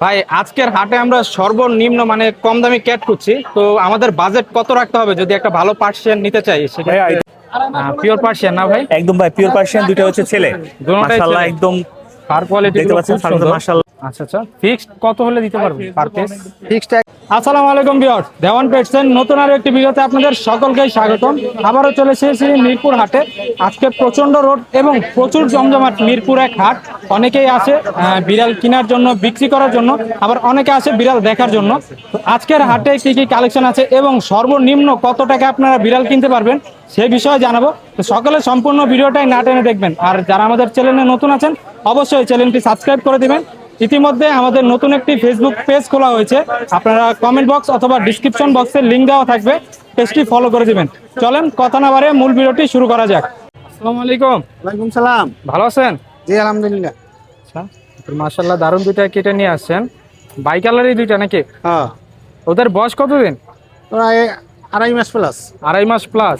ভাই আজকের হাটে আমরা সর্বনিম্ন মানে কম দামি ক্যাট খুঁজছি, তো আমাদের বাজেট কত রাখতে হবে যদি একটা ভালো পার্সিয়ান নিতে চাই? ভাইয়া পিওর পার্সিয়ান না ভাই? একদম ভাই পিওর পার্সিয়ান, দুইটা হচ্ছে ছেলে। দুটোটাই মাশাআল্লাহ ছেলে। একদম ফার কোয়ালিটি দেখতে গুলো পাচ্ছেন, খুব ফার্মটা সুন্দর। মাশাআল্লাহ। আচ্ছা আচ্ছা, ফিক্সড কত হলে দিতে পারবেন পার পিস? ফিক্সড। আসসালামু আলাইকুম ভিউয়ার্স, দেওয়ান পেটসের নতুন আরো একটি ভিডিওতে আপনাদের সকলকে স্বাগতম। আবারও চলে এসেছি মিরপুর হাটে। আজকে প্রচন্ড রোদ এবং প্রচুর জমজমাট মিরপুর এক হাট। অনেকেই আসে বিড়াল কেনার জন্য, বিক্রি করার জন্য, আবার অনেকে আসে বিড়াল দেখার জন্য। তো আজকের হাটে কি কি কালেকশন আছে এবং সর্বনিম্ন কত টাকা আপনারা বিড়াল কিনতে পারবেন সেই বিষয়ে জানাবো। তো সকলে সম্পূর্ণ ভিডিওটাই না টেনে দেখবেন। আর যারা আমাদের চ্যানেলে নতুন আছেন অবশ্যই চ্যানেলটি সাবস্ক্রাইব করে দিবেন। ইতিমধ্যে আমাদের নতুন একটি ফেসবুক পেজ খোলা হয়েছে, আপনারা কমেন্ট বক্স অথবা ডিসক্রিপশন বক্সে লিংক দেওয়া থাকবে, পেজটি ফলো করে দিবেন। চলেন কথা না বাড়িয়ে মূল ভিডিওটি শুরু করা যাক। আসসালামু আলাইকুম। ওয়ালাইকুম সালাম। ভালো আছেন? জি আলহামদুলিল্লাহ। আচ্ছা, মাশাআল্লাহ দারুণ দুইটা কেটে নিয়ে আসছেন। বাই কালারই দুইটা নাকি? হ্যাঁ, ওদের বয়স কতদিন? প্রায় 2.5 মাস প্লাস। 2.5 মাস প্লাস।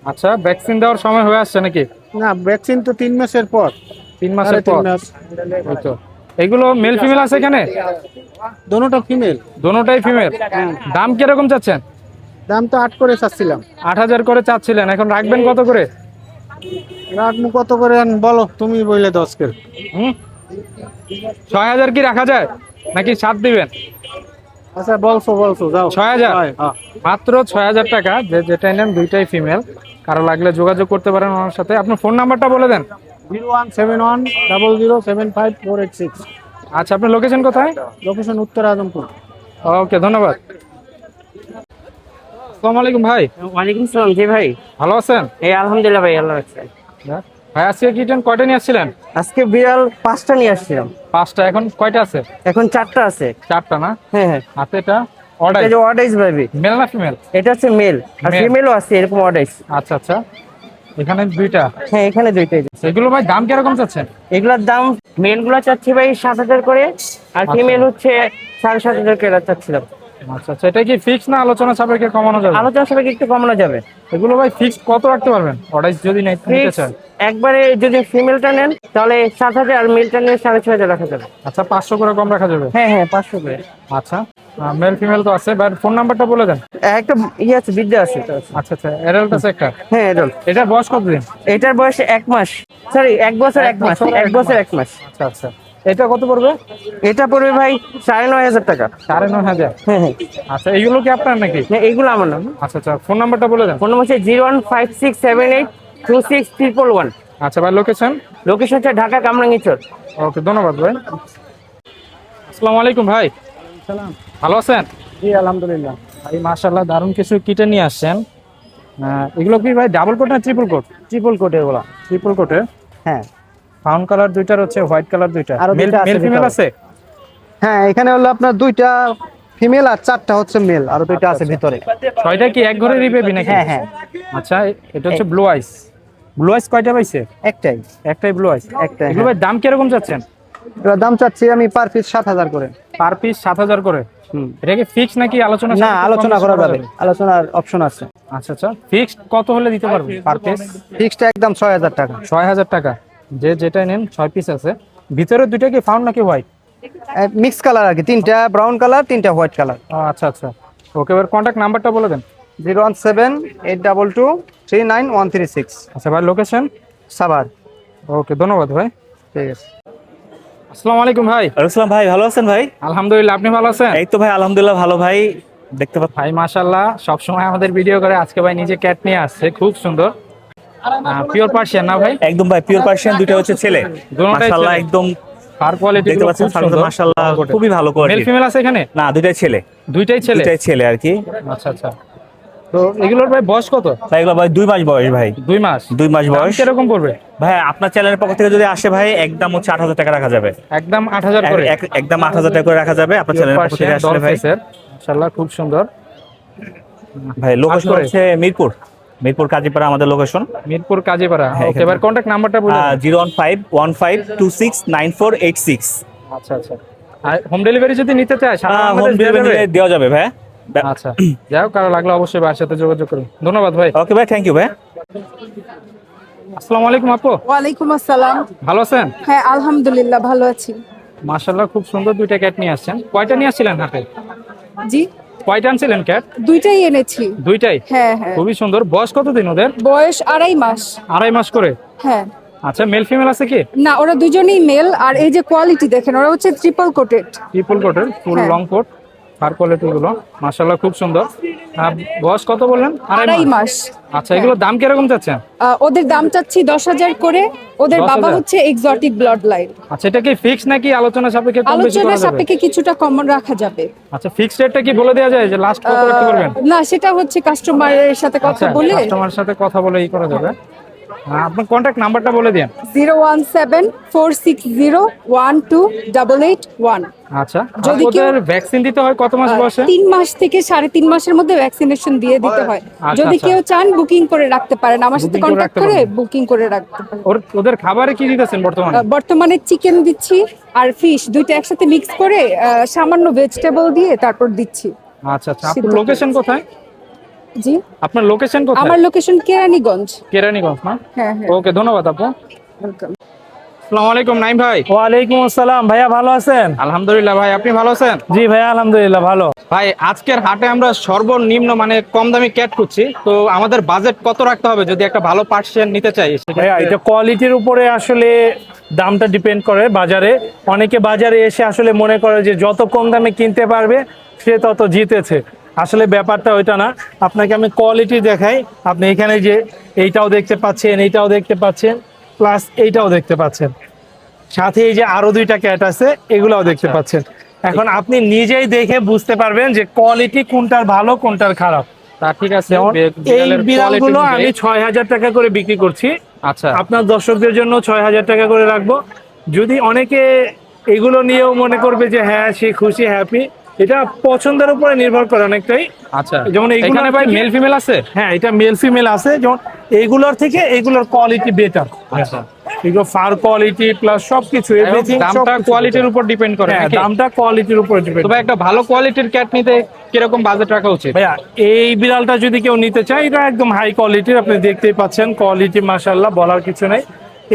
আচ্ছা, ভ্যাকসিন দেওয়ার সময় হয়ে আসছে নাকি? না, ভ্যাকসিন তো 3 মাসের পর। 3 মাসের পর। 3.5 মাস। ওই তো। এগুলো মেল ফিমেল আছে এখানে? দোনোটা ফিমেল। দোনোটাই ফিমেল। দাম কিরকম চাচ্ছেন? দাম তো 8 করে চাচ্ছিলাম। 8,000 করে চাচ্ছিলেন, এখন রাখবেন কত করে? রাখবো কত করে বলো, তুমি বললে 10 করে। 6,000 কি রাখা যায় নাকি 7 দিবেন? আচ্ছা বলছো যাও। 6,000? হ্যাঁ। মাত্র 6,000 টাকা। যেটা নেন দুইটাই ফিমেল। কারো লাগলে যোগাযোগ করতে পারেন ওনার সাথে। আপনার ফোন নাম্বারটা বলে দেন। 017100075486। আচ্ছা, আপনার লোকেশন কোথায়? লোকেশন উত্তর আজমপুর। ওকে, ধন্যবাদ। আসসালামু আলাইকুম ভাই। ওয়ালাইকুম সালাম। জি ভাই, ভালো আছেন? এই আলহামদুলিল্লাহ ভাই, আল্লাহ রাখছে। ভাই আজকে কিটেন কয়টা নিয়ে আসছিলেন? আজকে বিড়াল 5টা নিয়ে আসছিলাম। 5টা। এখন কয়টা আছে? এখন 4টা আছে। 4টা না? হ্যাঁ হ্যাঁ, হাতে এটা অর্ডার। এটা যে অর্ডাইস ভাবি, মেল না ফিমেল? এটা হচ্ছে মেল, আর Male। ফিমেলও আছে এরকম অর্ডাইস। আচ্ছা আচ্ছা, এখানে দুইটা। হ্যাঁ, এখানে দুইটাই। এগুলো ভাই দাম কিরকম চাচ্ছেন? এগুলোর দাম মেল গুলো চাচ্ছি ভাই 7,000 করে, আর ফিমেল হচ্ছে 7,500 করে চাচ্ছিলাম। আচ্ছা আচ্ছা, এটা কি ফিক্স না আলোচনা সাপেক্ষে কমানো যাবে? আলোচনা সবাইকে একটু কমানো যাবে। এগুলো ভাই ফিক্স কত রাখতে পারবেন অর্ডার যদি নিতে Fix চান? একবারে যদি ফিমেলটা নেন তাহলে 7,000, আর মেলটা নিলে 6,500 রাখা যাবে। আচ্ছা, 500 করে কম রাখা যাবে? হ্যাঁ হ্যাঁ, 500 করে। আচ্ছা, মেল ফিমেল তো আছে, বাট ফোন নাম্বারটা বলে দেন। একটা ইয়ে আছে, বিদ্যা আছে। আচ্ছা আচ্ছা, অ্যাডাল্ট আছে একটা? হ্যাঁ, এডল। এটা বয়স কতদিন? এটার বয়স 1 মাস, সরি 1 বছর 1 মাস, 1 বছর 1 মাস। আচ্ছা আচ্ছা, এটা কত পড়বে? এটা পড়বে ভাই 9,500 টাকা। 9,500? হ্যাঁ হ্যাঁ, আচ্ছা, এইগুলো কি আপনার নাকি? না, এইগুলো আমার নাম। আচ্ছা আচ্ছা, ফোন নাম্বারটা বলে দেন। ফোন নম্বর হচ্ছে 0156782611। আচ্ছা ভাই, লোকেশন? লোকেশন হচ্ছে ঢাকা কামরাঙ্গীরচর। ওকে, ধন্যবাদ ভাই। আসসালামু আলাইকুম ভাই। সালাম। ভালো আছেন? জি আলহামদুলিল্লাহ। ভাই মাশাআল্লাহ দারুণ কিছু কিটে নিয়ে আসছেন। এগুলো কি ভাই ডাবল কোট না ট্রিপল কোট? ট্রিপল কোট এগুলা। ট্রিপল কোটে। হ্যাঁ। ফাউন কালার দুইটার হচ্ছে, হোয়াইট কালার দুইটা। আরো মেল দুইটা আছে ফিমেল ভিতরে। আছে? হ্যাঁ, এখানে হলো আপনার 2টা ফিমেল আর 4টা হচ্ছে মেল, আর 2টা আছে ভিতরে। ছয়টা কি এক ঘরে রিবেবি নাকি? হ্যাঁ হ্যাঁ, আচ্ছা, এটা হচ্ছে ব্লু আইস। ব্লু আইস কয়টা পাইছে? একটাই। একটাই ব্লু আইস। একটাই, এগুলো ভাই দাম কিরকম চাচ্ছেন? এটার দাম চাচ্ছি আমি পার পিস 7,000 করে। পার পিস 7,000 করে? এটা কি ফিক্স নাকি আলোচনা না, সাপেক্ষে আলোচনা কম বেশি করা যাবে, আলোচনার অপশন আছে। আচ্ছা আচ্ছা, ফিক্সড কত হলে দিতে পারবেন পার পিস? ফিক্সড একদম 6,000 টাকা। 6,000 টাকা। যেটাই নেন 6 পিস আছে। ভিতরে দুইটা কি ফাউন নাকি হোয়াইট? মিক্স কালার আর কি, 3টা ব্রাউন কালার, 3টা হোয়াইট কালার। আচ্ছা আচ্ছা, ওকে, এবার কন্ট্যাক্ট নাম্বারটা বলে দেন। 01782239136। আচ্ছা ভাই, লোকেশন? সাভার। ওকে, ধন্যবাদ ভাই। ঠিক আছে। আসসালামু আলাইকুম ভাই। আসসালাম ভাই, ভালো আছেন ভাই? আলহামদুলিল্লাহ, আপনি ভালো আছেন? এই তো ভাই আলহামদুলিল্লাহ ভালো ভাই। দেখতে পাচ্ছি ভাই মাশাআল্লাহ সবসময় আমাদের ভিডিও করে, আজকে ভাই নিজে ক্যাট নিয়ে আসছে, খুব সুন্দর। পিওর পার্সিয়ান না ভাই? একদম ভাই পিওর পার্সিয়ান, দুইটা হচ্ছে ছেলে। দুটোটাই মাশাআল্লাহ ছেলে। একদম ফার কোয়ালিটি দেখতে গুলো পাচ্ছেন, খুব ফার্মটা সুন্দর। মাশাআল্লাহ খুবই ভালো মেল কোয়ালিটি। ফিমেল আছে এখানে? না, দুইটাই ছেলে। দুইটাই ছেলে? দুইটাই ছেলে আর কি। আচ্ছা আচ্ছা, তো এগুলোর ভাই বয়স কত? ভাই এগুলো ভাই 2 মাস বয়স ভাই। 2 মাস? 2 মাস দাম বয়স। কিরকম পড়বে? ভাই আপনার চ্যানেলের পক্ষ থেকে যদি আসে ভাই একদম হচ্ছে 8,000 টাকা রাখা যাবে। একদম 8,000 করে? একদম 8,000 টাকা করে রাখা যাবে আপনার চ্যানেলের পক্ষ থেকে আসলে ভাই। মাশাআল্লাহ খুব সুন্দর। ভাই লোকেশন করে? হচ্ছে মিরপুর কাজীপাড়া আমাদের লোকেশন। মিরপুর কাজীপাড়া। হ্যাঁ, ওকে, এবার কন্ট্যাক্ট নাম্বারটা বলে দেন। 01515269486। আচ্ছা আচ্ছা, আর হোম ডেলিভারি যদি নিতে চায় সারা হোম বাংলাদেশ দেওয়া ডেলিভারি যাবে? দেওয়া যাবে ভাই। আচ্ছা, যাও, কারো লাগলে অবশ্যই ভাইয়ের সাথে যোগাযোগ করুন। ধন্যবাদ ভাই। ওকে ভাই, থ্যাংক ইউ ভাই। আসসালামু আলাইকুম আপু। ওয়ালাইকুম আসসালাম। ভালো আছেন? হ্যাঁ আলহামদুলিল্লাহ ভালো আছি। মাশাআল্লাহ খুব সুন্দর দুইটা ক্যাট নিয়ে আসছেন। কয়টা নিয়ে আসছিলেন হাতে? জি, কয়টা আনছিলেন ক্যাট? দুইটাই এনেছি। দুইটাই? হ্যাঁ হ্যাঁ, খুবই সুন্দর। বয়স কতদিন ওদের? বয়স 2.5 মাস। 2.5 মাস করে? হ্যাঁ। আচ্ছা, মেল ফিমেল আছে কি? না, ওরা দুজনেই মেল। আর এই যে কোয়ালিটি দেখেন, ওরা হচ্ছে ট্রিপল কোটেড। ট্রিপল কোটের, ফুল হ্যাঁ। লং কোট, ফার কোয়ালিটি গুলো মাশাআল্লাহ খুব সুন্দর। বয়স কত বললেন? 2.5 মাস। আচ্ছা, এগুলোর দাম কিরকম চাচ্ছেন? ওদের দাম চাচ্ছি 10,000 করে। ওদের 10,000? বাবা হচ্ছে এক্সোটিক ব্লাড লাইন। আচ্ছা, এটা কি ফিক্স নাকি আলোচনা সাপেক্ষে কম বেশি আলোচনা করা যাবে? সাপেক্ষে কিছুটা কমন রাখা যাবে। আচ্ছা, ফিক্সড রেটটা কি বলে দেওয়া যায় যে লাস্ট কত রাখতে পারবেন? না, সেটা হচ্ছে কাস্টমারের সাথে কথা আচ্ছা, বলে। কাস্টমারের সাথে কথা বলে এই করা যাবে। আপনার কন্টাক্ট নাম্বারটা বলে দিন। 017-460-1281। আচ্ছা, যদি ওদের ভ্যাকসিন দিতে হয় কত মাস বয়সে? 3 মাস থেকে 3.5 মাসের মধ্যে ভ্যাকসিনেশন দিয়ে দিতে হয়। আচ্ছা, যদি আচ্ছা। কেউ চান বুকিং করে রাখতে পারেন, আমার সাথে Booking করে কন্ট্যাক্ট রাখতে করে পারবেন। বুকিং করে রাখতে পারেন। ওদের খাবারে কি দিতেছেন বর্তমানে? বর্তমানে চিকেন দিচ্ছি আর ফিশ, দুইটা একসাথে মিক্স করে সামান্য ভেজিটেবল দিয়ে তারপর দিচ্ছি। আচ্ছা আচ্ছা, আপনার সিদ্ধ লোকেশন কোথায়? জি, আপনার লোকেশন কোথায়? আমার লোকেশন কেরানীগঞ্জ। কেরানীগঞ্জ না? হ্যাঁ হ্যাঁ, ওকে, ধন্যবাদ আপু। ওয়েলকাম। আসসালামু আলাইকুম নাইম ভাই। ওয়ালাইকুম আসসালাম ভাইয়া, ভালো আছেন? আলহামদুলিল্লাহ ভাই, আপনি ভালো আছেন? জি ভাইয়া, আলহামদুলিল্লাহ ভালো। ভাই, আজকের হাটে আমরা সর্বনিম্ন মানে কম দামি ক্যাট খুঁজছি, তো আমাদের বাজেট কত রাখতে হবে যদি একটা ভালো পার্সিয়ান নিতে চাই? ভাইয়া, এটা কোয়ালিটির উপরে আসলে দামটা ডিপেন্ড করে। বাজারে অনেকে বাজারে এসে আসলে মনে করে যে যত কম দামে কিনতে পারবে সে তত জিতেছে। আসলে ব্যাপারটা ওইটা না। আপনাকে আমি কোয়ালিটি দেখাই। আপনি এখানে যে এইটাও দেখতে পাচ্ছেন, এইটাও দেখতে পাচ্ছেন, প্লাস এইটাও দেখতে পাচ্ছেন, সাথে এই যে আরো দুইটা ক্যাট আছে এগুলাও দেখতে পাচ্ছেন। এখন আপনি নিজেই দেখে বুঝতে পারবেন যে কোয়ালিটি কোনটার ভালো কোনটার খারাপ। তা ঠিক আছে। যেমন এই বিড়ালের বিড়ালগুলো quality আমি অনুযায়ী- 6,000 টাকা করে বিক্রি করছি। আচ্ছা, আপনার দর্শকদের জন্য 6,000 টাকা করে রাখবো। যদি অনেকে এগুলো নিয়েও মনে করবে যে হ্যাঁ সে খুশি হ্যাপি, এটা পছন্দের উপরে নির্ভর করে অনেকটাই। আচ্ছা, যেমন এইগুলো এখানে ভাই থেকে- মেল ফিমেল আছে? হ্যাঁ, এটা মেল ফিমেল আছে। যেমন এইগুলোর থেকে এইগুলোর কোয়ালিটি বেটার। আচ্ছা, এগুলো ফার কোয়ালিটি প্লাস সবকিছু এভরিথিং, দামটা কোয়ালিটির উপর ডিপেন্ড করে হ্যাঁ, নাকি? দামটা কোয়ালিটির উপর ডিপেন্ড। তবে একটা ভালো কোয়ালিটির ক্যাট নিতে কিরকম বাজেট রাখা উচিত? ভাইয়া, এই বিড়ালটা যদি কেউ নিতে চায়, এটা একদম হাই কোয়ালিটির, আপনি দেখতেই পাচ্ছেন কোয়ালিটি মাশাআল্লাহ, বলার কিছু নেই।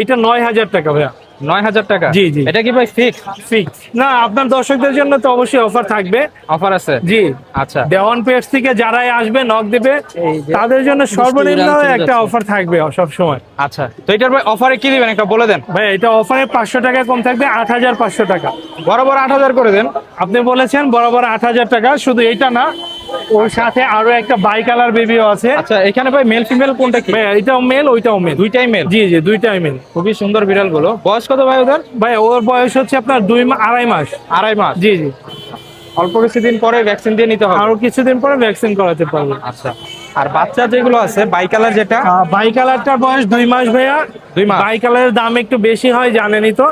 এটা 9,000 টাকা ভাইয়া। 9,000 টাকা? জি, জি। এটা কি ভাই ফিক্স? ফিক্স না, আপনার দর্শকদের জন্য তো অবশ্যই অফার থাকবে। অফার আছে? জি, আচ্ছা, দেওয়ান পেটস থেকে যারাই আসবে নক দেবে তাদের জন্য সর্বনিম্ন একটা অফার থাকবে সব সময়। আচ্ছা, তো এটার ভাই অফারে কি দিবেন একটা বলে দেন। ভাই, এটা অফারে 500 টাকা কম থাকবে, 8,500 টাকা। বরাবর 8,000 করে দেন। আপনি বলেছেন বরাবর 8,000 টাকা। শুধু এইটা না, ওর সাথে আরো একটা বাই কালার বেবিও আছে। আচ্ছা, এখানে ভাই মেল ফিমেল কোনটা কি? ভাই, এটাও মেল ওইটাও মেল। দুইটাই মেল? জি জি, দুইটাই মেল। খুবই সুন্দর বিড়াল গুলো। বয়স কত ভাই ওদের? ভাই, ওর বয়স হচ্ছে আপনার 2.5 মাস। 2.5 মাস? জি জি, অল্প কিছুদিন পরে ভ্যাকসিন দিয়ে নিতে হবে। আরো কিছুদিন পরে ভ্যাকসিন করাতে পারবো। আচ্ছা, আর বাচ্চা যেগুলো আছে বাই কালার যেটা? বাই কালারটার বয়স 2 মাস ভাইয়া। 2 মাস? বাই কালারের দাম একটু বেশি হয় জানেনই তো।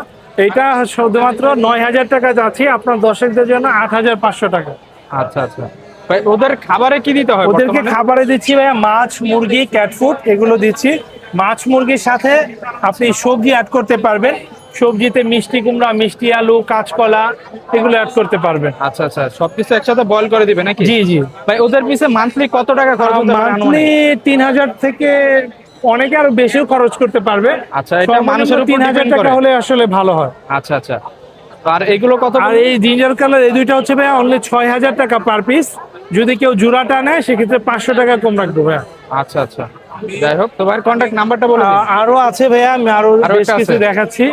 এটা শুধুমাত্র 9,000 টাকা যাচ্ছে, আপনার দর্শকদের জন্য 8,500 টাকা। আচ্ছা আচ্ছা ভাই, ওদের খাবারে কি দিতে হয় ওদেরকে বর্তমানে? খাবারে দিচ্ছি ভাইয়া মাছ, মুরগি, ক্যাট ফুড এগুলো দিচ্ছি। মাছ মুরগির সাথে আপনি সবজি অ্যাড করতে পারবেন। সবজিতে মিষ্টি কুমড়া, মিষ্টি আলু, কাঁচকলা এগুলো অ্যাড করতে পারবেন। আচ্ছা আচ্ছা, সবকিছু একসাথে বয়েল করে দিবে নাকি? জি জি। ভাই, ওদের পিছে মান্থলি কত টাকা খরচ হতে পারে মান্থলি আনুমানিক? 3,000 থেকে অনেকে আরো বেশিও খরচ করতে পারবে। আচ্ছা, এটা মানুষের উপর 3,000 depend টাকা করে। হলে আসলে ভালো হয়। আচ্ছা আচ্ছা, তো আর এগুলো কত? আর এই জিঞ্জার কালার এই দুইটা হচ্ছে ভাইয়া অনলি 6,000 টাকা পার পিস। যদি কেউ জোড়াটা নেয় সেক্ষেত্রে 500 টাকা কম রাখবো ভাইয়া। আচ্ছা আচ্ছা, যাই হোক, তো ভাই কন্ট্যাক্ট নাম্বারটা বলে দিন। আরো আছে ভাইয়া, আমি আরো আরো বেশ একটা কিছু আছে? দেখাচ্ছি।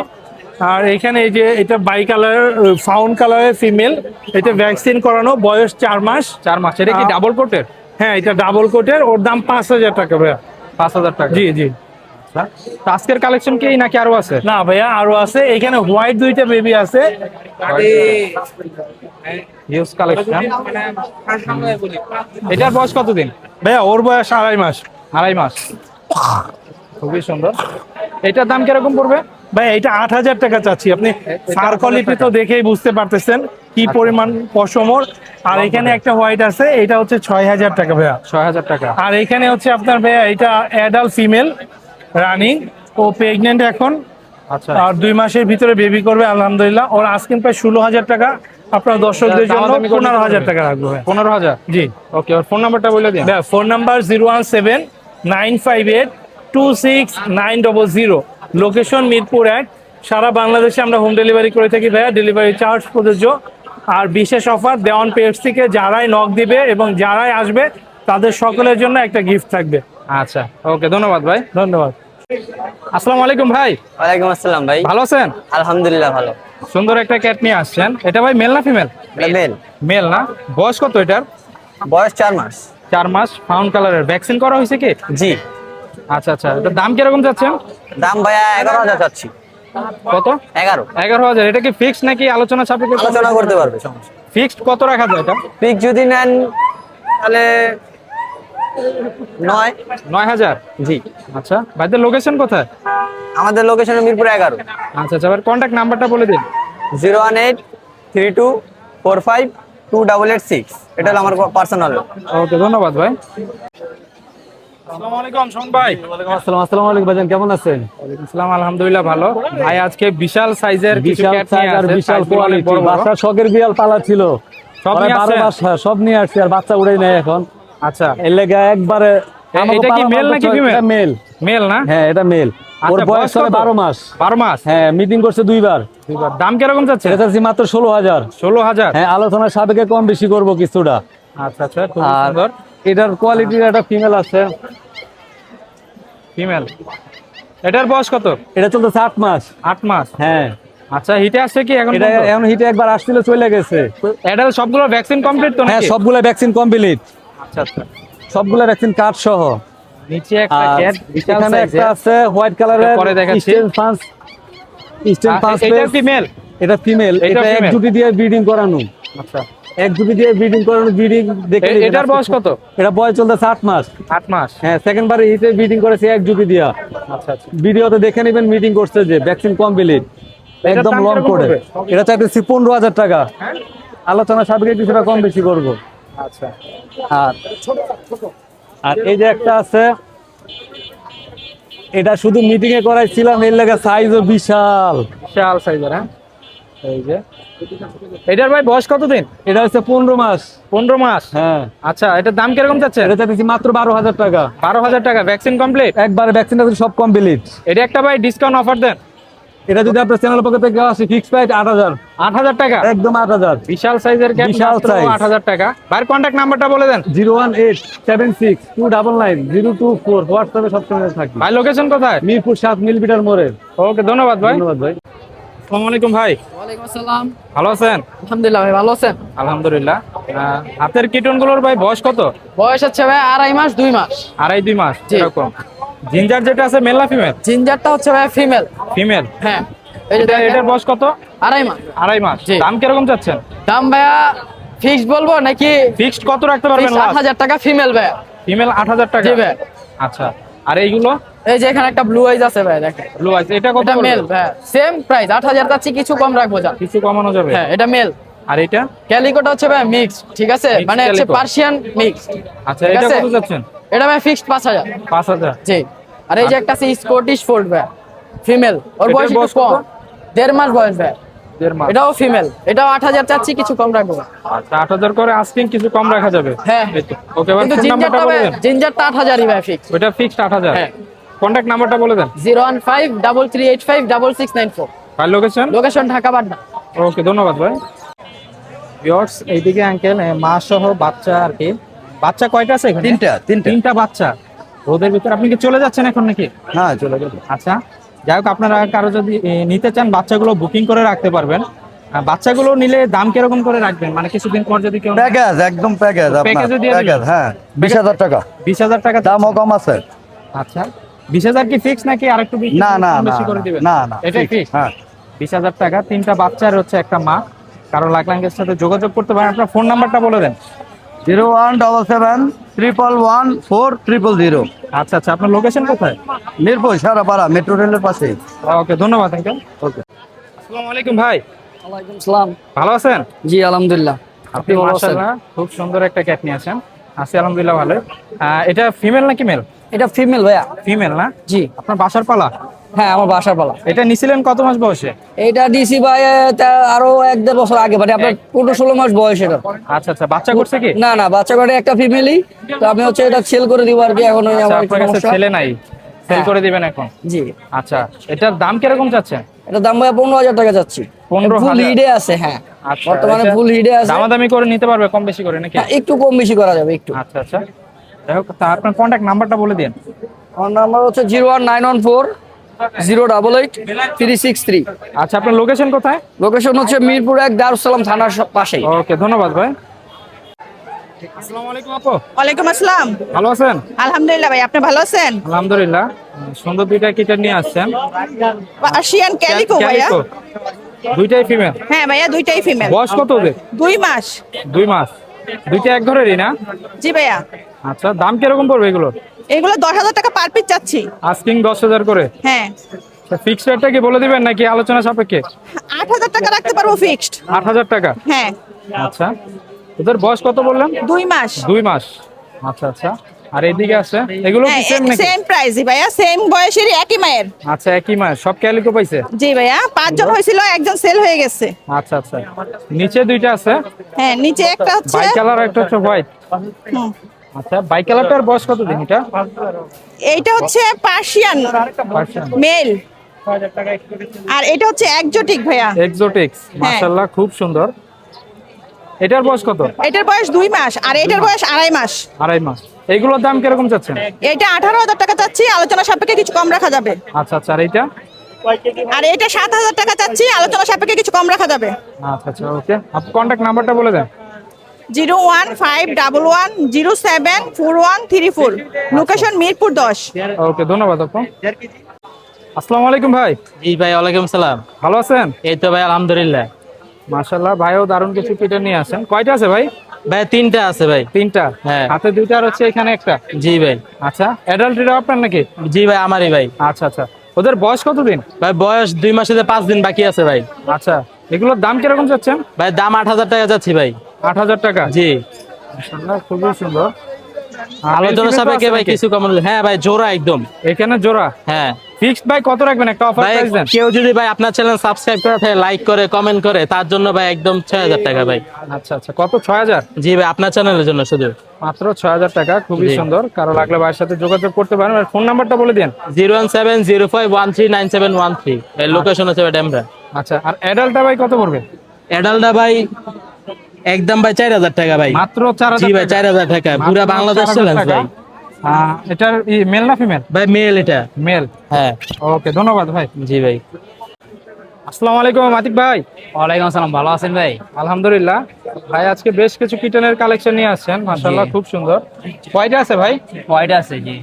আর এখানে এই যে এটা বাই কালার ফাউন্ড কালারের ফিমেল, এটা ভ্যাকসিন করানো, বয়স 4 মাস। 4 মাস? এটা কি ডাবল কোটের? হ্যাঁ, এটা ডাবল কোটের, ওর দাম 5,000 টাকা ভাইয়া। 5,000 টাকা? জি জি। আচ্ছা, তো আজকের কালেকশন কি নাকি আরো আছে? না ভাইয়া, আরো আছে। এখানে হোয়াইট দুইটা বেবি আছে। Huge collection. এটার বয়স কতদিন? ভাইয়া, ওর বয়স 2.5 মাস। 2.5 মাস? খুবই সুন্দর। এটার দাম কিরকম পড়বে? ভাই, এটা 8,000 টাকা চাচ্ছি। আপনি ফার কোয়ালিটি তো দেখেই বুঝতে পারতেছেন কি পরিমাণ পশমর। আর এখানে একটা হোয়াইট আছে, এটা হচ্ছে 6,000 টাকা ভাইয়া। 6,000 টাকা? আর এখানে হচ্ছে আপনার ভাইয়া এটা অ্যাডাল্ট ফিমেল রানিং, ও প্রেগনেন্ট এখন। আচ্ছা, আর 2 মাসের ভিতরে বেবি করবে আলহামদুলিল্লাহ। ওর আজকে প্রায় 16,000 টাকা। আপনার দর্শকদের জন্য 15,000 টাকা রাখবো ভাইয়া। 15,000? জি। ওকে, ওর ফোন নাম্বারটা বলে দিন। ভাইয়া, ফোন নাম্বার 017-958-26900। লোকেশন মিরপুর 1, সারা বাংলাদেশে আমরা হোম ডেলিভারি করে থাকি ভাইয়া, ডেলিভারি চার্জ প্রযোজ্য। আর বিশেষ অফার, দেওয়ান পেটস থেকে যারাই নক দিবে এবং যারাই আসবে তাদের সকলের জন্য একটা গিফট থাকবে। আচ্ছা, ওকে, ধন্যবাদ ভাই। ধন্যবাদ। আসসালামু আলাইকুম ভাই, ওয়ালাইকুম আসসালাম ভাই। ভালো আছেন? আলহামদুলিল্লাহ ভালো। সুন্দর একটা ক্যাট নিয়ে আসছেন, এটা ভাই মেল না ফিমেল? মেল। মেল না? বয়স কত এটার? বয়স 4 মাস। 4 মাস, ফাউন্ড কালারের। ভ্যাকসিন করা হয়েছে কি? জি। আচ্ছা আচ্ছা, এটার দাম কিরকম যাচ্ছেন? দাম ভাইয়া 11,000 চাচ্ছি। কত? 11,000। এটা কি ফিক্সড নাকি আলোচনা সাপেক্ষে? আলোচনা করতে পারবে, সমস্যা। ফিক্সড কত রাখা যায় এটা? পিক যদি নেন তাহলে 9। 9,000? জি। আচ্ছা, ভাইদের লোকেশন কোথায়? আমাদের লোকেশন মিরপুর 11। আচ্ছা আচ্ছা, এবার কন্ট্যাক্ট নাম্বারটা বলে দিন। 01832452886। এটা হলো আমার পার্সোনাল। ওকে, ধন্যবাদ ভাই। আসসালামু আলাইকুম শোন ভাই। আসসালামু আলাইকুম ভাইজান, কেমন আছেন? ওয়ালাইকুম আসসালাম, আলহামদুলিল্লাহ ভালো। ভাই আজকে বিশাল সাইজের কিছু বিশাল ক্যাট সাইজ নিয়ে আর আসছে, বিশাল size গুলো অনেক কোয়ালিটি। বড় বড়। বাসা শখের বিড়াল পালা ছিল, সব ওরা নিয়ে 12 আসছেন? বাসা সব নিয়ে আসছে, আর বাচ্চা উড়াই নেয় এখন। আচ্ছা, এর লেগে একবারে আমাকে এটা কি পালা মেল মাল নাকি করছে, ফিমেল? এটা মেল। মেল না? হ্যাঁ, এটা মেল। ওর আচ্ছা, বয়স হবে কত? 12 মাস। 12 মাস? হ্যাঁ, মিটিং করছে দুইবার। দাম কিরকম যাচ্ছে? এটা চাচ্ছি মাত্র 16,000। 16,000? হ্যাঁ, আলোচনার সাপেক্ষে কম বেশি করবো কিছুটা। আচ্ছা আচ্ছা, খুব আর সুন্দর। এটার কোয়ালিটির একটা ফিমেল আছে, ফিমেল। এটার বয়স কত? এটা চলতেছে 8 মাস। 8 মাস? হ্যাঁ, আচ্ছা, হিটে আসছে কি এখন? এটা এখন হিটে একবার আসছিল, চলে গেছে। এটার সবগুলো ভ্যাকসিন কমপ্লিট তো হ্যাঁ, নাকি? সবগুলা ভ্যাকসিন কমপ্লিট, আচ্ছা আচ্ছা। সবগুলা ভ্যাকসিন কার্ড সহ। নিচে একটা আর ক্যাট বিশাল এখানে একটা সাইজের। আছে হোয়াইট কালারের, পরে দেখাচ্ছি। ইস্টার্ন পাঁচ এটা ফিমেল? এটা ফিমেল। এটা এটা এক female? জুটি দিয়ে ব্রিডিং করানো, আচ্ছা, এক জুটি দিয়ে ব্রিডিং করানো। ব্রিডিং দেখে নিবেন। এটার বয়স কত? এটা বয়স চলতেছে 8 মাস। 8 মাস? হ্যাঁ, সেকেন্ড বারে হিটে ব্রিডিং করেছে এক জুটি দিয়া। আচ্ছা আচ্ছা। ভিডিওতে দেখে নেবেন, মিটিং করছে যে ভ্যাকসিন কমপ্লিট, একদম দাম লং কিরকম করে। পড়বে? এটা চাইতেছি 15,000 টাকা। আলোচনা সাপেক্ষে কিছুটা কম বেশি করবো। আচ্ছা, আর আর এই যে একটা আছে, এটা শুধু মিটিং এ করাইছিলাম, এর লাগে সাইজও বিশাল। বিশাল সাইজের। হ্যাঁ, এই যে এটার ভাই বয়স কতদিন? এটা হচ্ছে 15 মাস। 15 মাস? হ্যাঁ, আচ্ছা, এটার দাম কিরকম যাচ্ছে? এটা চাইতেছি মাত্র 12,000 টাকা। 12,000 টাকা, ভ্যাকসিন কমপ্লিট? একবারে ভ্যাকসিন সব কমপ্লিট। এটা একটা ভাই ডিসকাউন্ট অফার দেন। এটা যদি আপনার চ্যানেল পক্ষ থেকে আসে, ফিক্স প্রাইস 8,000। 8,000 টাকা? একদম 8,000। বিশাল সাইজের ক্যাট, বিশাল মাত্র size। 8,000 টাকা। ভাইয়ের কন্ট্যাক্ট নাম্বারটা বলে দেন। 01876299024 হোয়াটসঅ্যাপে সবসময় থাকি। ভাই লোকেশন কোথায়? মিরপুর 7 মিলবিটার মোড়ে। ওকে, ধন্যবাদ ভাই। ধন্যবাদ ভাই। আসসালামু আলাইকুম ভাই, ওয়ালাইকুম আসসালাম। ভালো আছেন? আলহামদুলিল্লাহ ভাই, ভালো আছেন? আলহামদুলিল্লাহ। হাতের কিটন গুলোর ভাই বয়স কত? বয়স হচ্ছে ভাই 2.5 মাস 2 মাস। 2.5-2 মাস জি। এরকম। জিঞ্জার যেটা আছে মেল না ফিমেল? জিঞ্জারটা হচ্ছে ভাই ফিমেল। ফিমেল। হ্যাঁ, এই যে দেখেন, এটার বয়স কত? 2.5 মাস। 2.5 মাস? জি। দাম কিরকম চাচ্ছেন? দাম ভাইয়া ফিক্সড বলবো নাকি? ফিক্সড কত রাখতে পারবেন? 8,000 টাকা ফিমেল ভাইয়া। ফিমেল 8,000 টাকা? জি ভাই। আচ্ছা, আর এইগুলো? এই যে এখানে একটা ব্লু আইজ আছে ভাই, দেখেন। ব্লু আইস, এটা কত এটা পড়বে? মেল ভাই, সেম প্রাইস 8,000 চাচ্ছি, কিছু কম রাখবো যা। কিছু কমানো যাবে? হ্যাঁ, এটা মেল। আর এটা? ক্যালিকোটা হচ্ছে ভাই মিক্স, ঠিক আছে, Mixed মানে হচ্ছে calico। Persian mix. আচ্ছা, ঠিক এটা আছে? কত যাচ্ছেন? এটা ভাই ফিক্সড 5,000। 5,000? জি। আর এই যে একটা আছে স্কটিশ ফোল্ড ভাই, ফিমেল। ওর এটার বয়স বয়স একটু কম, কত? 1.5 মাস বয়স ভাই। 1.5 মাস? এটাও ফিমেল, এটাও 8,000 চাচ্ছি, কিছু কম রাখবো। আচ্ছা, 8,000 করে আস্কিং, কিছু কম রাখা যাবে? হ্যাঁ। ওকে ভাই, কিন্তু ফোন নাম্বারটা জিঞ্জারটা বলে ভাই, দেন। জিঞ্জারটা 8,000ই ভাই ফিক্স। ওটা ফিক্সড 8,000? হ্যাঁ। কন্ট্যাক্ট নাম্বারটা বলে দেন। 01533856694। ভাই লোকেশন? লোকেশন ঢাকা পাটনা। ওকে, ধন্যবাদ ভাই। ভিউয়ার্স, এইদিকে আঙ্কেল মা সহ বাচ্চা আর কি। বাচ্চা কয়টা আছে এখানে? তিনটা বাচ্চা রোদের ভিতর। আপনি কি চলে যাচ্ছেন এখন নাকি? হ্যাঁ, চলে গেল। আচ্ছা, যাই হোক, আপনারা কারো যদি নিতে চান বাচ্চাগুলো বুকিং করে রাখতে পারবেন। বাচ্চাগুলো নিলে দাম কিরকম করে রাখবেন? মানে কিছুদিন পর যদি কেউ প্যাকেজ, একদম প্যাকেজ। আপনার প্যাকেজে দিয়ে প্যাকেজ, দিবেন? হ্যাঁ, 20,000 টাকা। 20,000 টাকা দামও কম আছে। আচ্ছা, 20,000 কি ফিক্স নাকি আরেকটু না না কম না বেশি করে দিবেন? না না, এটাই ফিক্স? হ্যাঁ। 20,000 টাকা, তিনটা বাচ্চার হচ্ছে একটা মা। কারো লাগলাঙ্গের সাথে যোগাযোগ করতে পারেন। আপনার ফোন নাম্বারটা বলে দেন। 017711400। আচ্ছা আচ্ছা, আপনার লোকেশন কোথায়? মিরপুর সারাপাড়া মেট্রো রেলের পাশে। ওকে, ধন্যবাদ আঙ্কেল। ওকে, আসসালামু আলাইকুম ভাই, ওয়ালাইকুম সালাম। ভালো আছেন? জি আলহামদুলিল্লাহ। আপনি মাশাআল্লাহ খুব সুন্দর একটা ক্যাট নিয়ে আসেন। আছি আলহামদুলিল্লাহ ভালো। এটা ফিমেল নাকি মেল? এটা ফিমেল ভাইয়া। ফিমেল না? জি। আপনার বাসার পালা? হ্যাঁ, আমার বাসার পালা। এটা নিছিলেন কত মাস বয়সে? এইটা ডিসি ভাই আরো 1-1.5 বছর আগে, মানে আপনার 15-16 মাস বয়স এটা। আচ্ছা আচ্ছা, বাচ্চা করছে কি? না না, বাচ্চা করে একটা ফিমেলই। তো আমি হচ্ছে এটা সেল করে দিব আর কি, এখন ওই আচ্ছা, আমার আপনার কাছে সমস্যা। ছেলে নাই, সেল হ্যাঁ। করে দিবেন এখন? জি। আচ্ছা, এটার দাম কিরকম চাচ্ছেন? এটা দাম ভাই 15,000 টাকা যাচ্ছি। 15,000 ফুল হিডে আছে, হ্যাঁ আচ্ছা, বর্তমানে এটা ফুল হিডে আছে। দামাদামি করে নিতে পারবে কম বেশি করে নাকি? হ্যাঁ, একটু কম বেশি করা যাবে একটু। আচ্ছা আচ্ছা, যাই হোক, তা আপনার কন্ট্যাক্ট নাম্বারটা বলে দিন। আমার নাম্বার হচ্ছে 01914 088 363। আচ্ছা, আপনার লোকেশন কোথায়? লোকেশন হচ্ছে মিরপুর 1 দারুসালাম থানার পাশেই। ওকে, ধন্যবাদ ভাই। আসসালামু আলাইকুম আপু, ওয়ালাইকুম আসসালাম। ভালো আছেন? আলহামদুলিল্লাহ ভাই, আপনি ভালো আছেন? আলহামদুলিল্লাহ। সুন্দর দুইটা কিটার নিয়ে আসছেন। পার্সিয়ান ক্যালিকো ভাইয়া। ক্যালিকো, দুইটাই ফিমেল। হ্যাঁ ভাইয়া, দুইটাই ফিমেল। বয়স কত ওদের? 2 মাস। 2 মাস। দুইটা এক ঘরেরই না? জি ভাইয়া। আচ্ছা, দাম কিরকম পড়বে এগুলো? এগুলো 10,000 টাকা পার পিস চাচ্ছি। আস্কিং 10,000 করে। হ্যাঁ, ফিক্সড রেটটা কি বলে দিবেন নাকি আলোচনা সাপেক্ষে? 8,000 টাকা রাখতে পারবো ফিক্সড। 8,000 টাকা। হ্যাঁ। আচ্ছা, ওদের বয়স কত বললেন? 2 মাস। 2 মাস। আচ্ছা আচ্ছা, আর এদিকে আছে এগুলো কি সেম নাকি? সেম প্রাইসই ভাইয়া, সেম বয়সেরই একই মায়ের। আচ্ছা, একই মাস, সব ক্যালিকো পাইছে? জি ভাইয়া, 5 জন হয়েছিল, একজন সেল হয়ে গেছে। আচ্ছা আচ্ছা, নিচে দুইটা আছে, হ্যাঁ, নিচে একটা হচ্ছে বাই কালার, একটা হচ্ছে হোয়াইট। হুম, আচ্ছা, বাই কালারটার বয়স কত দিন এটা? এইটা হচ্ছে পার্সিয়ান পার্সিয়ান মেল, আর এটা হচ্ছে এক্সোটিক ভাইয়া। এক্সোটিক্স, মাশাআল্লাহ খুব সুন্দর। এটার বয়স কত? এটার বয়স 2 মাস, আর এটার বয়স 2.5 মাস। 2.5 মাস। এগুলোর দাম কিরকম চাচ্ছেন? এটা 18,000 টাকা চাচ্ছি, আলোচনা সাপেক্ষে কিছু কম রাখা যাবে। আচ্ছা আচ্ছা, আর এইটা? আর এটা 7,000 টাকা চাচ্ছি, আলোচনা সাপেক্ষে কিছু কম রাখা যাবে। আচ্ছা আচ্ছা, ওকে। আপনি কন্ট্যাক্ট নাম্বারটা বলে দেন। 01511074134। লোকেশন মিরপুর 10। ওকে, ধন্যবাদ আপু। আসসালামু আলাইকুম ভাই। জি ভাই, ওয়ালাইকুম সালাম। ভালো আছেন? এই তো ভাই, আলহামদুলিল্লাহ। মাশাআল্লাহ, ভাইও দারুণ কিছু কিটা নিয়ে আসেন। কয়টা আছে ভাই? ভাই 3টা আছে ভাই। 3টা? হ্যাঁ। হাতে 2টা আর হচ্ছে এখানে একটা। জি ভাই। আচ্ছা, অ্যাডাল্ট এটা আপনার নাকি? জি ভাই, আমারই ভাই। আচ্ছা আচ্ছা, ওদের বয়স কত দিন? ভাই বয়স 2 মাসে 5 দিন বাকি আছে ভাই। আচ্ছা, এগুলোর দাম কিরকম চাচ্ছেন? ভাই দাম 8,000 টাকা যাচ্ছি ভাই। 8,000 টাকা? জি। মাশাআল্লাহ, খুবই সুন্দর। আলোচনা সাপেক্ষে ভাই কিছু কম। হ্যাঁ ভাই, জোড়া একদম। এখানে জোড়া? হ্যাঁ। ফিক্সড ভাই কত রাখবেন, একটা অফার ভাই প্রাইস দেন। কেউ যদি ভাই আপনার চ্যানেল সাবস্ক্রাইব করে থাকে, লাইক করে, কমেন্ট করে, তার জন্য ভাই একদম 6,000 টাকা ভাই। আচ্ছা আচ্ছা, কত? 6,000? জি ভাই, আপনার চ্যানেলের জন্য শুধু মাত্র 6,000 টাকা, খুবই জি। সুন্দর। কারো লাগলে ভাইয়ের সাথে যোগাযোগ করতে পারেন। আর ফোন নাম্বারটা বলে দেন। 01705139713। এই লোকেশন হচ্ছে ডেমরা। আচ্ছা, আর অ্যাডাল্টটা ভাই কত পড়বে? অ্যাডাল্টটা ভাই একদম ভাই 4,000 টাকা ভাই। মাত্র 4,000? জি ভাই, 4,000 টাকা পুরো বাংলাদেশ চ্যালেঞ্জ ভাই। এটার মেল না ফিমেল? ভাই মেল এটা। মেল? হ্যাঁ। ওকে, ধন্যবাদ ভাই। জি ভাই। আসসালামু আলাইকুম আতিক ভাই। ওয়ালাইকুম আসসালাম, ভালো আছেন ভাই? আলহামদুলিল্লাহ। ভাই আজকে বেশ কিছু কিটেনের কালেকশন নিয়ে আসছেন, মাশাআল্লাহ খুব সুন্দর। কয়টা আছে ভাই? হোয়াইট আছে জি।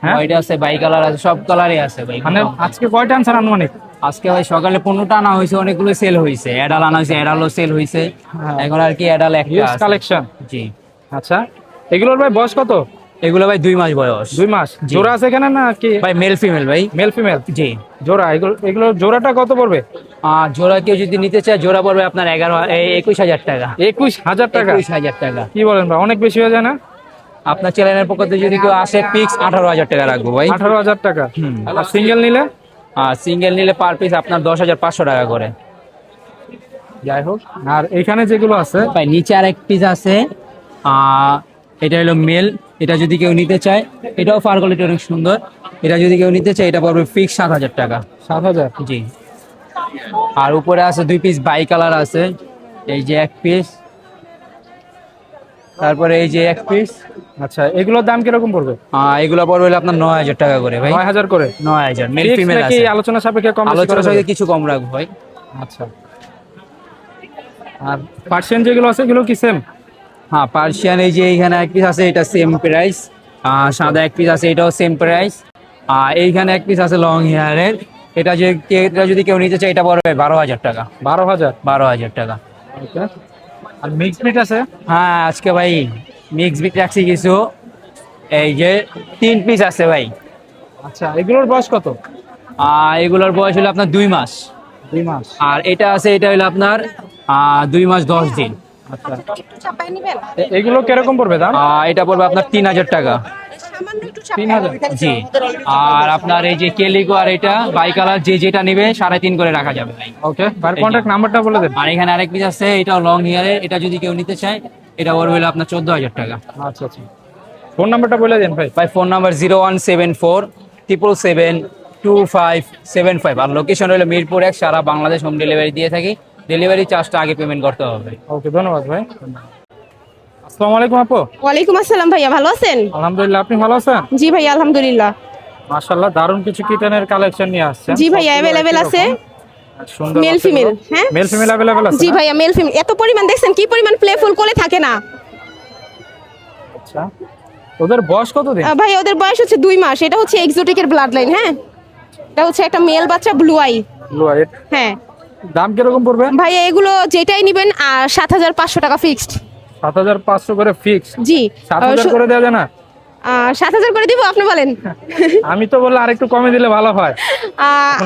হ্যাঁ? হোয়াইট আছে, বাই কালার আছে, সব কালারই আছে ভাই। মানে আজকে কয়টা আনছেন আনুমানিক? আজকে ভাই সকালে 15টা আনা হয়েছে, অনেকগুলো সেল হয়েছে। অ্যাডাল আনা হয়েছে, অ্যাডালও সেল হয়েছে। এখন আর কি অ্যাডাল একটা হিউজ আছে। কালেকশন। জি। আচ্ছা, এগুলোর ভাই বয়স কত? এগুলো ভাই 2 মাস বয়স। 2 মাস? জি। জোড়া আছে এখানে না কি? ভাই মেল ফিমেল ভাই। Male female? জি। জোড়া? এগুলো জোড়াটা কত পড়বে? জোড়া কেউ যদি নিতে চায়, জোড়া পড়বে আপনার 21,000 টাকা। 21,000 টাকা? 21,000 টাকা। কি বলেন ভাই, অনেক বেশি হয়ে যায় না? আপনার চ্যানেলের পক্ষ থেকে যদি কেউ আসে, ফিক্স 18,000 টাকা রাখবো ভাই। 18,000 টাকা? আর সিঙ্গেল নিলে? আর সিঙ্গেল নিলে পার পিস আপনার 10,500 টাকা করে। যাই হোক, আর এখানে যেগুলো আছে ভাই নিচে আর এক পিস আছে, এটা হলো মেল। এটা যদি কেউ নিতে চায়, এটাও ফার কোয়ালিটি অনেক সুন্দর। এটা যদি কেউ নিতে চায়, এটা পড়বে ফিক্স 7,000 টাকা। 7,000? জি। আর উপরে আছে 2 পিস বাই কালার আছে, এই যে 1 পিস, তারপরে এই যে 1 পিস। আচ্ছা, এগুলোর দাম কিরকম পড়বে? এগুলো পড়বে হলো আপনার 9,000 টাকা করে ভাই। 9,000 করে? 9,000 মেল Fixed ফিমেল নাকি আছে। আলোচনা সাপেক্ষে কম বেশি আলোচনা করা যাবে? সাপেক্ষে কিছু কম রাখবো ভাই। আচ্ছা, আর পার্সিয়ান যেগুলো আছে এগুলো কি সেম? হ্যাঁ, পার্সিয়ান এই যে এইখানে 1 পিস আছে, এটা সেম প্রাইস। সাদা 1 পিস আছে, এটাও সেম প্রাইস। এইখানে 1 পিস আছে লং হেয়ারের, এটা যদি কেউ নিতে চায়, এটা পড়বে 12,000 টাকা। 12,000? 12,000 টাকা। ওকে। আর মিক্স মিট আছে? হ্যাঁ, আজকে ভাই মিক্স বিট রাখছি কিছু, এই যে 3 পিস আছে ভাই। আচ্ছা, এগুলোর বয়স কত? এগুলোর বয়স হলো আপনার 2 মাস। 2 মাস? আর এটা আছে, এটা হলো আপনার 2 মাস 10 দিন। আচ্ছা, এগুলো কিরকম পড়বে দাম? এটা পড়বে আপনার 3,000 টাকা। 3,000? জি। আর আপনার এই যে কেলিকো আর এটা বাই কালার, যেটা নিবে 3.5 করে রাখা যাবে ভাই। ওকে, ভাই কন্টাক্ট নাম্বারটা বলে দেন। আর এখানে আরেক পিস আছে, এটাও লং হেয়ারের, এটা যদি কেউ নিতে চায়, এটা পড়বে হলো আপনার 14,000 টাকা। আচ্ছা আচ্ছা, ফোন নাম্বারটা বলে দেন ভাই। ভাই ফোন নাম্বার 0174777 2575 আর লোকেশন হলো মিরপুর 1, সারা বাংলাদেশ হোম ডেলিভারি দিয়ে থাকি। ডেলিভারি চার্জটা আগে পেমেন্ট করতে হবে। ওকে, ধন্যবাদ ভাই। আসসালামু আলাইকুম আপু। ওয়ালাইকুম আসসালাম ভাইয়া, ভালো আছেন? আলহামদুলিল্লাহ, আপনি ভালো আছেন? জি ভাইয়া আলহামদুলিল্লাহ। মাশাআল্লাহ, দারুণ কিছু কিটেনের কালেকশন নিয়ে আসছেন। জি ভাইয়া অ্যাভেলেবেল আছে, সুন্দর মেল ফিমেল। হ্যাঁ মেল ফিমেল अवेलेबल আছে? জি ভাইয়া মেল ফিমেল। এত পরিমাণ দেখছেন কি পরিমাণ প্লেফুল কোলে থাকে না। আচ্ছা, ওদের বয়স কতদিন? ভাই ওদের বয়স হচ্ছে 2 মাস। এটা হচ্ছে এক্সোটিকের ব্লাড লাইন। হ্যাঁ, এটা হচ্ছে একটা মেল বাচ্চা ব্লু আই। Blue eye. হ্যাঁ দাম কিরকম পড়বে? ভাইয়া এগুলো যেটাই নেবেন 7500 টাকা ফিক্সড। 7500 করে ফিক্স? জি। 7000 করে দেওয়া যায় না? 7000 করে দিব, আপনি বলেন। আমি তো বললে আরেকটু কমে দিলে ভালো হয়।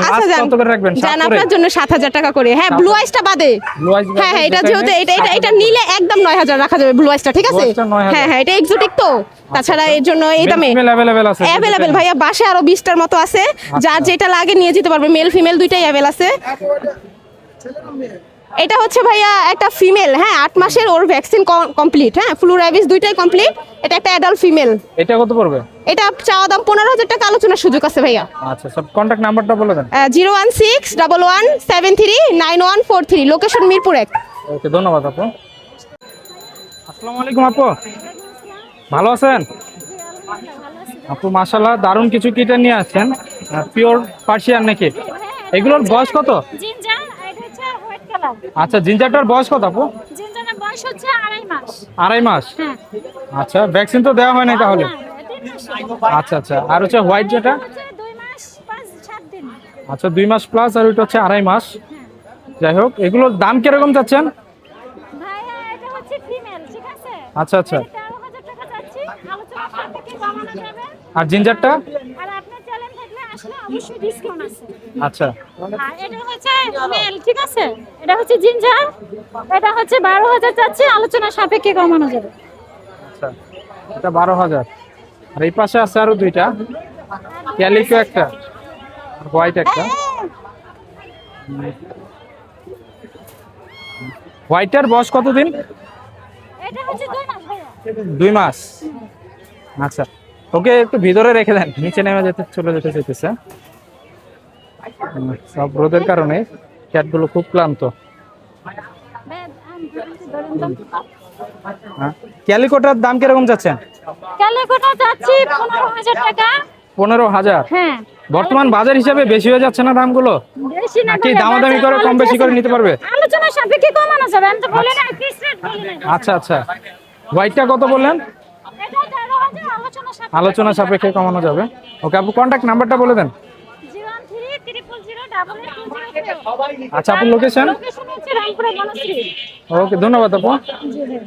আচ্ছা যান, কত করে রাখবেন? জান আপনার জন্য 7000 টাকা করে। হ্যাঁ, ব্লু আইসটা বাদে। ব্লু আইস? হ্যাঁ হ্যাঁ, এটা যেহেতু এটা নিলে একদম 9000 রাখা যাবে ব্লু আইসটা, ঠিক আছে? Blue Eyes টা 9000? হ্যাঁ হ্যাঁ, এটা এক্সোটিক তো, তাছাড়া এর জন্য এই দামে মেল अवेलेबल আছে? অ্যাভেলেবেল ভাইয়া, বাসে আরো 20টার মতো আছে। যার যেটা লাগে নিয়ে যেতে পারবে, মেল ফিমেল দুইটাই অ্যাভেলেবল আছে। এটা হচ্ছে ভাইয়া একটা ফিমেল। হ্যাঁ, 8 মাসের, ওর ভ্যাকসিন কমপ্লিট। হ্যাঁ, ফ্লু র্যাবিস দুইটাই কমপ্লিট। এটা একটা অ্যাডাল্ট ফিমেল। এটা কত পড়বে? এটা চাওয়া দাম 15000 টাকা, আলোচনার সুযোগ আছে ভাইয়া। আচ্ছা, সব কন্টাক্ট নাম্বারটা বলে দেন। 01611739143, লোকেশন মিরপুর 1। ওকে, ধন্যবাদ আপু। আসসালামু আলাইকুম আপু, ভালো আছেন? আপু মাশাআল্লাহ, দারুণ কিছু কিটেন নিয়ে আসছেন, পিওর পার্সিয়ান নাকি? এগুলোর বয়স কত? জিঞ্জার, এটা হচ্ছে হোয়াইট কালার। আচ্ছা, জিঞ্জারটার বয়স কত আপু? জিঞ্জারের বয়স হচ্ছে 2.5 মাস। 2.5 মাস? হ্যাঁ। আচ্ছা, ভ্যাকসিন তো দেওয়া হয় নাই তাহলে? না, 3 মাস। আচ্ছা আচ্ছা, আর হচ্ছে হোয়াইট যেটা? হচ্ছে 2 মাস 5-7 দিন। আচ্ছা, 2 মাস প্লাস, আর ওইটা হচ্ছে 2.5 মাস। যাই হোক, এগুলোর দাম কিরকম চাচ্ছেন? ভাইয়া এটা হচ্ছে ফিমেল, ঠিক আছে? আচ্ছা আচ্ছা। 13000 টাকা চাচ্ছি, আলোচনা সাপেক্ষে কমানো যাবে। আর জিঞ্জারটা? আর আপনার চ্যালেঞ্জ থাকলে আসলে অবশ্যই ডিসকাউন্ট আছে। আচ্ছা। আর এটা হচ্ছে মেল, ঠিক আছে? এটা হচ্ছে জিঞ্জার, এটা হচ্ছে 12000 চাচ্ছি, আলোচনা সাপেক্ষে কমানো যাবে। আচ্ছা, এটা 12000। আর এই পাশে আছে আরো দুইটা, ক্যালিকো একটা আর হোয়াইট একটা। হোয়াইটটার বয়স কতদিন? এটা হচ্ছে 2 মাস ভাইয়া। 2 মাস। আচ্ছা, ওকে একটু ভিতরে রেখে দেন, নিচে নেমে চলে যেতে চাইতেছে। সব রোদের কারণে ক্যাটগুলো খুব ক্লান্ত। ক্যালিকোটার দাম কিরকম যাচ্ছেন? ক্যালিকোটা চাচ্ছি 15000 টাকা। 15000? হ্যাঁ। বর্তমান বাজার হিসাবে বেশি হয়ে যাচ্ছে না দামগুলো? বেশি না, নাকি দামাদামি করে কম বেশি করে নিতে পারবে? আলোচনা সাপেক্ষে কমানো যাবে। আমি তো বলি না ফিক্স রেট বলি না। আচ্ছা আচ্ছা, হোয়াইটটা কত বললেন? এটা 13000, আলোচনা সাপেক্ষে। আলোচনা সাপেক্ষে কমানো যাবে। ওকে আপু, কন্ট্যাক্ট নাম্বারটা বলে দেন। 01300008820। আচ্ছা আপু, লোকেশন? লোকেশন হচ্ছে রামপুরা বনশ্রী। ওকে, ধন্যবাদ আপু। জি ভাই।